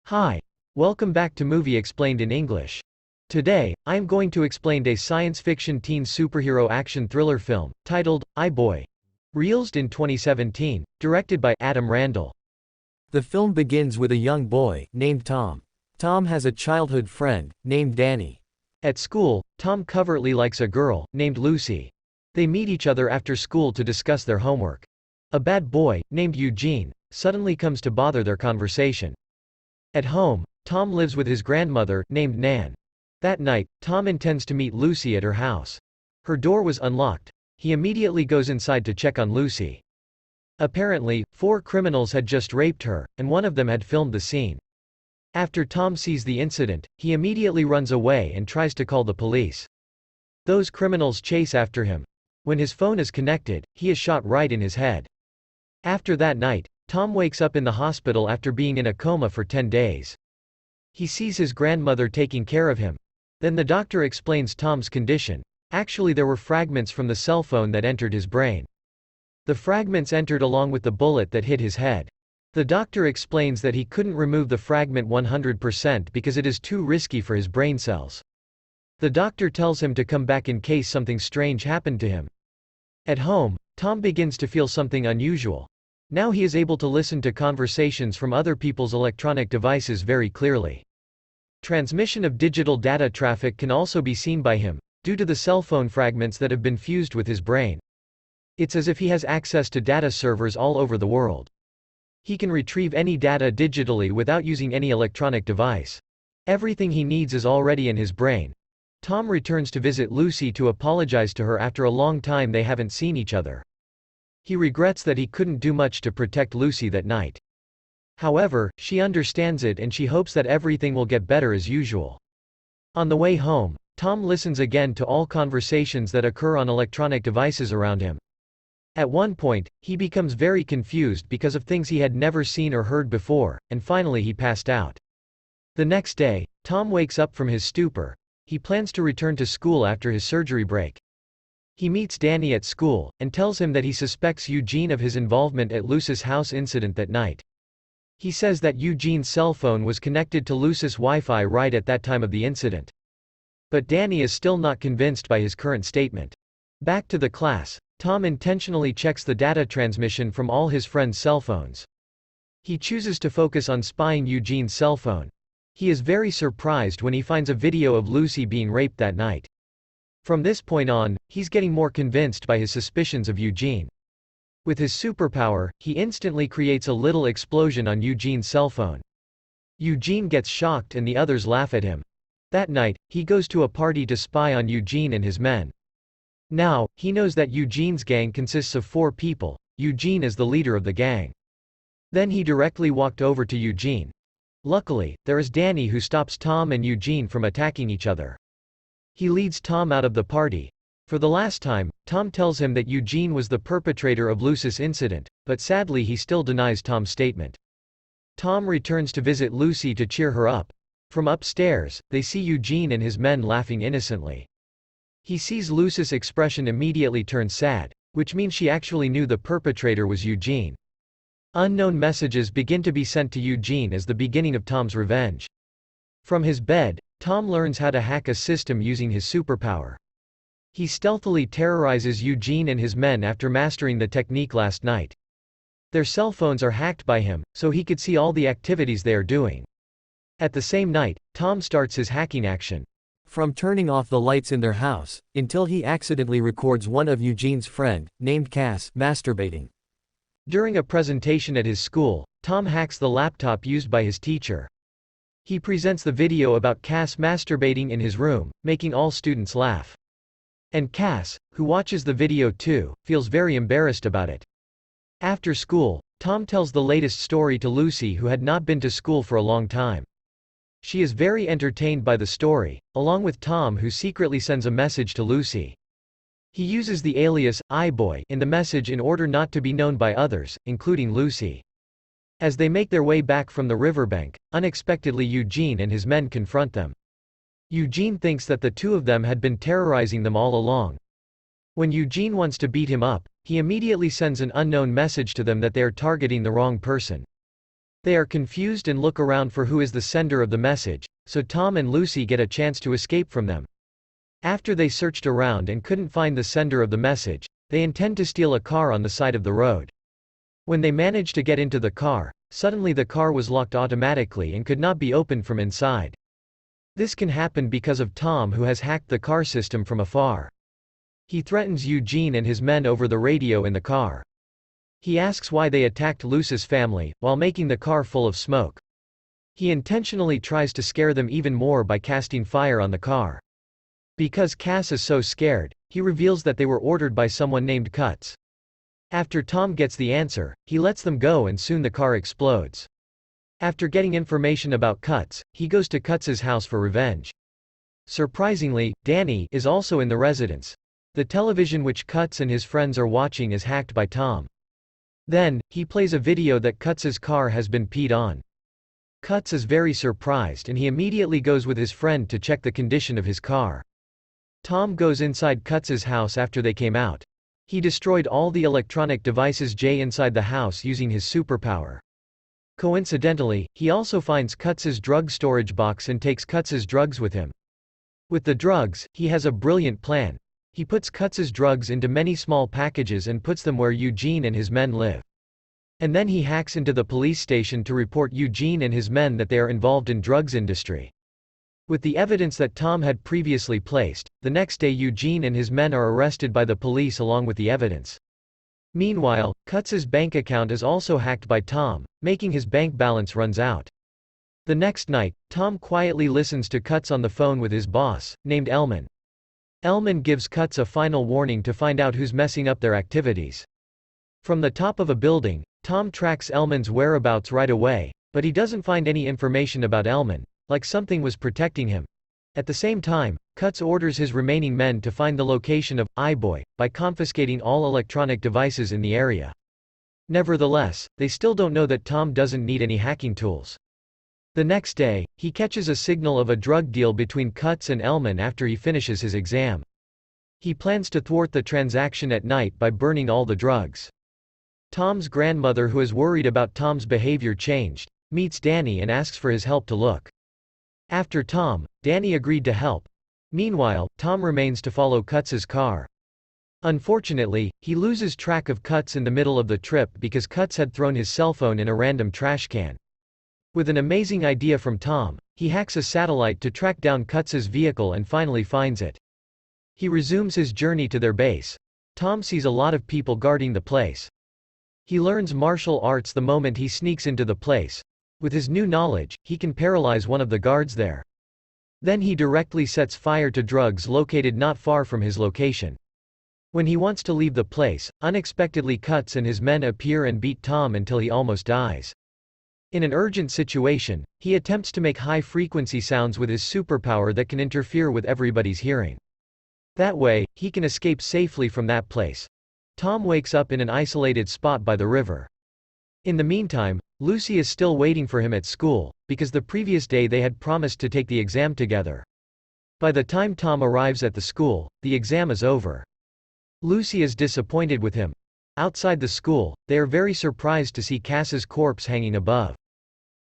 Hi. Welcome back to Movie Explained in English. Today, I am going to explain a science fiction teen superhero action thriller film, titled, Iboy. Released in 2017, directed by Adam Randall. The film begins with a young boy, named Tom. Tom has a childhood friend, named Danny. At school, Tom covertly likes a girl, named Lucy. They meet each other after school to discuss their homework. A bad boy, named Eugene, suddenly comes to bother their conversation. At home, Tom lives with his grandmother, named Nan. That night, Tom intends to meet Lucy at her house. Her door was unlocked. He immediately goes inside to check on Lucy. Apparently, 4 criminals had just raped her, and one of them had filmed the scene. After Tom sees the incident, he immediately runs away and tries to call the police. Those criminals chase after him. When his phone is connected, he is shot right in his head. After that night, Tom wakes up in the hospital after being in a coma for 10 days. He sees his grandmother taking care of him. Then the doctor explains Tom's condition. Actually, there were fragments from the cell phone that entered his brain. The fragments entered along with the bullet that hit his head. The doctor explains that he couldn't remove the fragment 100% because it is too risky for his brain cells. The doctor tells him to come back in case something strange happened to him. At home, Tom begins to feel something unusual. Now he is able to listen to conversations from other people's electronic devices very clearly. Transmission of digital data traffic can also be seen by him, due to the cell phone fragments that have been fused with his brain. It's as if he has access to data servers all over the world. He can retrieve any data digitally without using any electronic device. Everything he needs is already in his brain. Tom returns to visit Lucy to apologize to her after a long time they haven't seen each other. He regrets that he couldn't do much to protect Lucy that night. However, she understands it and she hopes that everything will get better as usual. On the way home, Tom listens again to all conversations that occur on electronic devices around him. At one point, he becomes very confused because of things he had never seen or heard before, and finally he passed out. The next day, Tom wakes up from his stupor. He plans to return to school after his surgery break. He meets Danny at school, and tells him that he suspects Eugene of his involvement at Lucy's house incident that night. He says that Eugene's cell phone was connected to Lucy's Wi-Fi right at that time of the incident. But Danny is still not convinced by his current statement. Back to the class, Tom intentionally checks the data transmission from all his friends' cell phones. He chooses to focus on spying Eugene's cell phone. He is very surprised when he finds a video of Lucy being raped that night. From this point on, he's getting more convinced by his suspicions of Eugene. With his superpower, he instantly creates a little explosion on Eugene's cell phone. Eugene gets shocked and the others laugh at him. That night, he goes to a party to spy on Eugene and his men. Now, he knows that Eugene's gang consists of 4 people. Eugene is the leader of the gang. Then he directly walked over to Eugene. Luckily, there is Danny who stops Tom and Eugene from attacking each other. He leads Tom out of the party. For the last time, Tom tells him that Eugene was the perpetrator of Lucy's incident, but sadly he still denies Tom's statement. Tom returns to visit Lucy to cheer her up. From upstairs, they see Eugene and his men laughing innocently. He sees Lucy's expression immediately turn sad, which means she actually knew the perpetrator was Eugene. Unknown messages begin to be sent to Eugene as the beginning of Tom's revenge. From his bed, Tom learns how to hack a system using his superpower. He stealthily terrorizes Eugene and his men after mastering the technique last night. Their cell phones are hacked by him, so he could see all the activities they are doing. At the same night, Tom starts his hacking action. From turning off the lights in their house, until he accidentally records one of Eugene's friend, named Cass, masturbating. During a presentation at his school, Tom hacks the laptop used by his teacher. He presents the video about Cass masturbating in his room, making all students laugh. And Cass, who watches the video too, feels very embarrassed about it. After school, Tom tells the latest story to Lucy, who had not been to school for a long time. She is very entertained by the story, along with Tom, who secretly sends a message to Lucy. He uses the alias, Iboy, in the message in order not to be known by others, including Lucy. As they make their way back from the riverbank, unexpectedly Eugene and his men confront them. Eugene thinks that the 2 of them had been terrorizing them all along. When Eugene wants to beat him up, he immediately sends an unknown message to them that they are targeting the wrong person. They are confused and look around for who is the sender of the message, so Tom and Lucy get a chance to escape from them. After they searched around and couldn't find the sender of the message, they intend to steal a car on the side of the road. When they manage to get into the car, suddenly the car was locked automatically and could not be opened from inside. This can happen because of Tom, who has hacked the car system from afar. He threatens Eugene and his men over the radio in the car. He asks why they attacked Lucy's family, while making the car full of smoke. He intentionally tries to scare them even more by casting fire on the car. Because Cass is so scared, he reveals that they were ordered by someone named Cuts. After Tom gets the answer, he lets them go and soon the car explodes. After getting information about Cuts, he goes to Cuts's house for revenge. Surprisingly, Danny is also in the residence. The television which Cuts and his friends are watching is hacked by Tom. Then, he plays a video that Cuts's car has been peed on. Cuts is very surprised and he immediately goes with his friend to check the condition of his car. Tom goes inside Cuts's house after they came out. He destroyed all the electronic devices inside the house using his superpower. Coincidentally, he also finds Cuts's drug storage box and takes Cuts's drugs with him. With the drugs, he has a brilliant plan. He puts Cuts's drugs into many small packages and puts them where Eugene and his men live. And then he hacks into the police station to report Eugene and his men that they are involved in drugs industry. With the evidence that Tom had previously placed, the next day Eugene and his men are arrested by the police along with the evidence. Meanwhile, Cuts's bank account is also hacked by Tom, making his bank balance runs out. The next night, Tom quietly listens to Cuts on the phone with his boss, named Elman. Elman gives Cuts a final warning to find out who's messing up their activities. From the top of a building, Tom tracks Elman's whereabouts right away, but he doesn't find any information about Elman, like something was protecting him. At the same time, Cuts orders his remaining men to find the location of Iboy by confiscating all electronic devices in the area. Nevertheless, they still don't know that Tom doesn't need any hacking tools. The next day, he catches a signal of a drug deal between Cuts and Elman after he finishes his exam. He plans to thwart the transaction at night by burning all the drugs. Tom's grandmother, who is worried about Tom's behavior changed, meets Danny and asks for his help to look. After Danny agreed to help. Meanwhile, Tom remains to follow Cuts's car. Unfortunately, he loses track of Cuts in the middle of the trip because Cuts had thrown his cell phone in a random trash can. With an amazing idea from Tom, he hacks a satellite to track down Cuts's vehicle and finally finds it. He resumes his journey to their base. Tom sees a lot of people guarding the place. He learns martial arts the moment he sneaks into the place. With his new knowledge, he can paralyze one of the guards there. Then he directly sets fire to drugs located not far from his location. When he wants to leave the place, unexpectedly Cuts and his men appear and beat Tom until he almost dies. In an urgent situation, he attempts to make high-frequency sounds with his superpower that can interfere with everybody's hearing. That way, he can escape safely from that place. Tom wakes up in an isolated spot by the river. In the meantime, Lucy is still waiting for him at school, because the previous day they had promised to take the exam together. By the time Tom arrives at the school, the exam is over. Lucy is disappointed with him. Outside the school, they are very surprised to see Cass's corpse hanging above.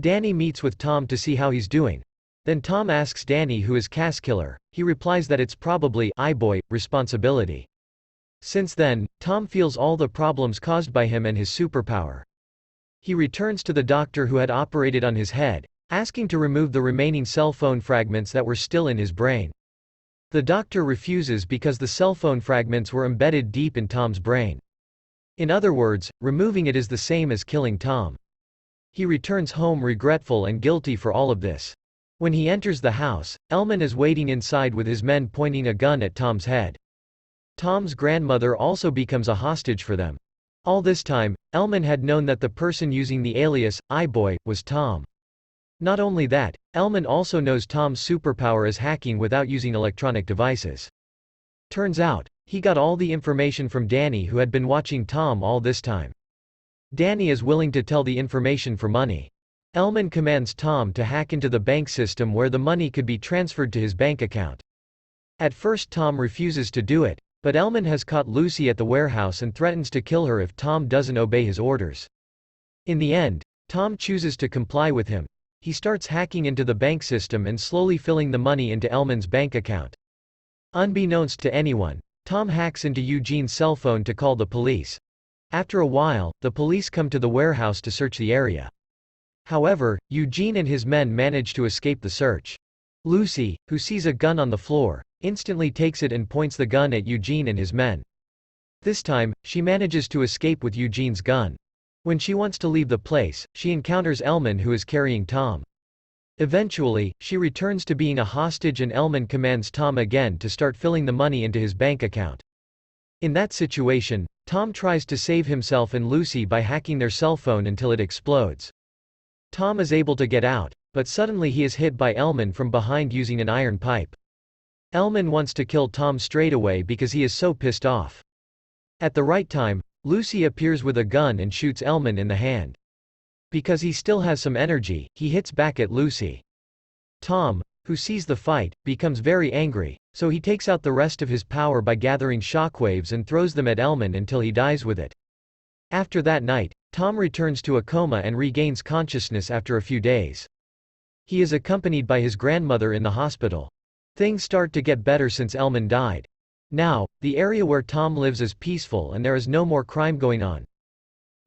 Danny meets with Tom to see how he's doing. Then Tom asks Danny who is Cass' killer. He replies that it's probably Iboy responsibility. Since then, Tom feels all the problems caused by him and his superpower. He returns to the doctor who had operated on his head, asking to remove the remaining cell phone fragments that were still in his brain. The doctor refuses because the cell phone fragments were embedded deep in Tom's brain. In other words, removing it is the same as killing Tom. He returns home regretful and guilty for all of this. When he enters the house, Elman is waiting inside with his men pointing a gun at Tom's head. Tom's grandmother also becomes a hostage for them. All this time, Elman had known that the person using the alias, Iboy, was Tom. Not only that, Elman also knows Tom's superpower is hacking without using electronic devices. Turns out, he got all the information from Danny, who had been watching Tom all this time. Danny is willing to tell the information for money. Elman commands Tom to hack into the bank system where the money could be transferred to his bank account. At first Tom refuses to do it, but Elman has caught Lucy at the warehouse and threatens to kill her if Tom doesn't obey his orders. In the end, Tom chooses to comply with him. He starts hacking into the bank system and slowly filling the money into Elman's bank account. Unbeknownst to anyone, Tom hacks into Eugene's cell phone to call the police. After a while, the police come to the warehouse to search the area. However, Eugene and his men manage to escape the search. Lucy, who sees a gun on the floor, instantly takes it and points the gun at Eugene and his men. This time, she manages to escape with Eugene's gun. When she wants to leave the place, she encounters Elman, who is carrying Tom. Eventually, she returns to being a hostage and Elman commands Tom again to start filling the money into his bank account. In that situation, Tom tries to save himself and Lucy by hacking their cell phone until it explodes. Tom is able to get out, but suddenly he is hit by Elman from behind using an iron pipe. Elman wants to kill Tom straight away because he is so pissed off. At the right time, Lucy appears with a gun and shoots Elman in the hand. Because he still has some energy, he hits back at Lucy. Tom, who sees the fight, becomes very angry, so he takes out the rest of his power by gathering shockwaves and throws them at Elman until he dies with it. After that night, Tom returns to a coma and regains consciousness after a few days. He is accompanied by his grandmother in the hospital. Things start to get better since Elman died. Now, the area where Tom lives is peaceful and there is no more crime going on.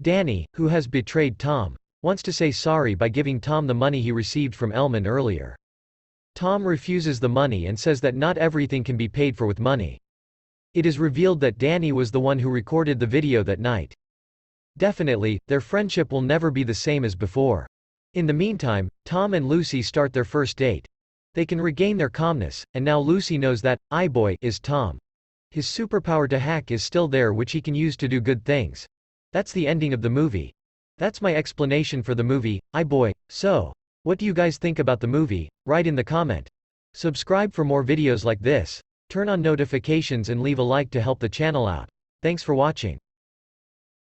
Danny, who has betrayed Tom, wants to say sorry by giving Tom the money he received from Elman earlier. Tom refuses the money and says that not everything can be paid for with money. It is revealed that Danny was the one who recorded the video that night. Definitely, their friendship will never be the same as before. In the meantime, Tom and Lucy start their first date. They can regain their calmness, and now Lucy knows that Iboy is Tom. His superpower to hack is still there, which he can use to do good things. That's the ending of the movie. That's my explanation for the movie, Iboy. So, what do you guys think about the movie? Write in the comment. Subscribe for more videos like this, turn on notifications and leave a like to help the channel out. Thanks for watching.